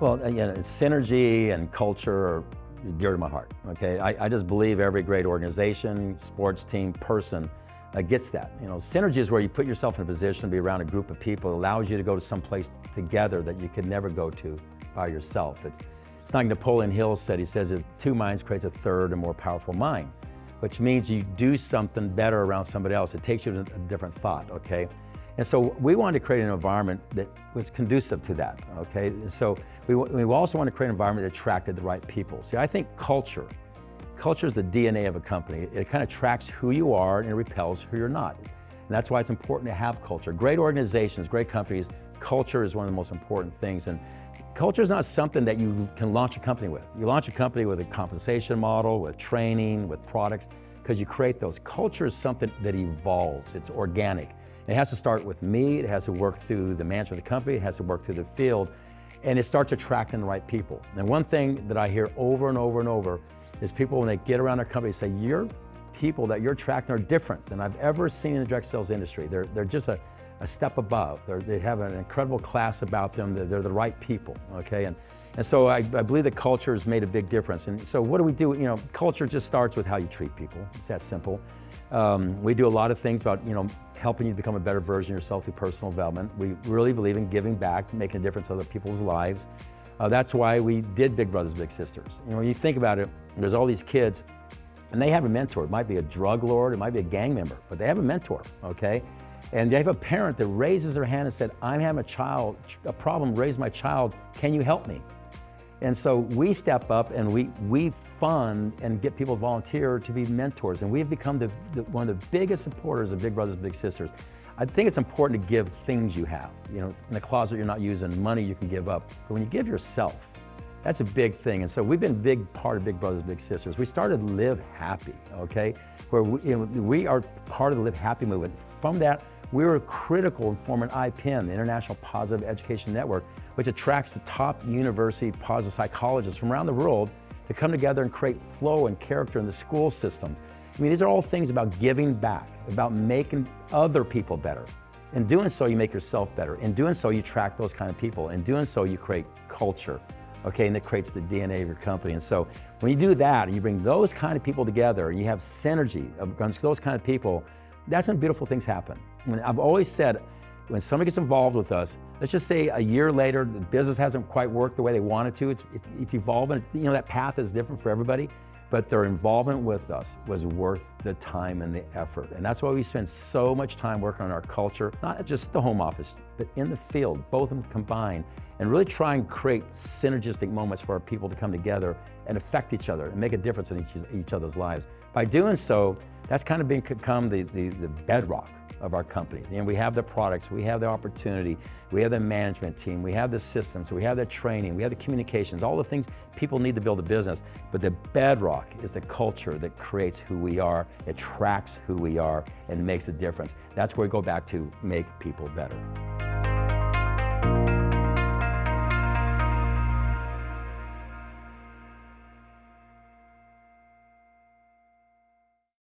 Well, again, synergy and culture are dear to my heart, okay? I just believe every great organization, sports team, person gets that. You know, synergy is where you put yourself in a position to be around a group of people. It allows you to go to some place together that you could never go to by yourself. It's like Napoleon Hill said. He says that two minds creates a third and more powerful mind, which means you do something better around somebody else. It takes you to a different thought, okay? And so we wanted to create an environment that was conducive to that, okay? So we also want to create an environment that attracted the right people. See, I think culture is the DNA of a company. It kind of tracks who you are and it repels who you're not. And that's why it's important to have culture. Great organizations, great companies, culture is one of the most important things. And culture is not something that you can launch a company with. You launch a company with a compensation model, with training, with products, because you create those. Culture is something that evolves. It's organic. It has to start with me, it has to work through the management of the company, it has to work through the field, and it starts attracting the right people. And one thing that I hear over and over and over is people, when they get around their company, say, your people that you're attracting are different than I've ever seen in the direct sales industry. They're just a step above. They have an incredible class about them. They're the right people, okay? And so I believe that culture has made a big difference. And so what do we do? You know, culture just starts with how you treat people. It's that simple. We do a lot of things about, you know, helping you become a better version of yourself through personal development. We really believe in giving back, making a difference in other people's lives. That's why we did Big Brothers Big Sisters. You know, when you think about it, there's all these kids and they have a mentor. It might be a drug lord, it might be a gang member, but they have a mentor, okay? And they have a parent that raises their hand and said, I'm having a problem, raise my child, can you help me? And so we step up and we fund and get people to volunteer to be mentors. And we've become one of the biggest supporters of Big Brothers Big Sisters. I think it's important to give things you have. You know, in the closet you're not using, money you can give up. But when you give yourself, that's a big thing. And so we've been a big part of Big Brothers Big Sisters. We started Live Happy, okay? Where we are part of the Live Happy movement. From that, we were critical in forming IPN, the International Positive Education Network, which attracts the top university positive psychologists from around the world to come together and create flow and character in the school system. I mean, these are all things about giving back, about making other people better. In doing so, you make yourself better. In doing so, you attract those kind of people. In doing so, you create culture, okay, and that creates the DNA of your company. And so when you do that, and you bring those kind of people together, and you have synergy amongst those kind of people, that's when beautiful things happen. I mean, I've always said, when somebody gets involved with us, let's just say a year later, the business hasn't quite worked the way they want it to, it's evolving. You know, that path is different for everybody, but their involvement with us was worth the time and the effort. And that's why we spend so much time working on our culture, not just the home office, but in the field, both of them combined, and really try and create synergistic moments for our people to come together and affect each other and make a difference in each other's lives. By doing so, that's kind of become the bedrock of our company. And we have the products, we have the opportunity, we have the management team, we have the systems, we have the training, we have the communications, all the things people need to build a business. But the bedrock is the culture that creates who we are, attracts who we are, and makes a difference. That's where we go back to make people better.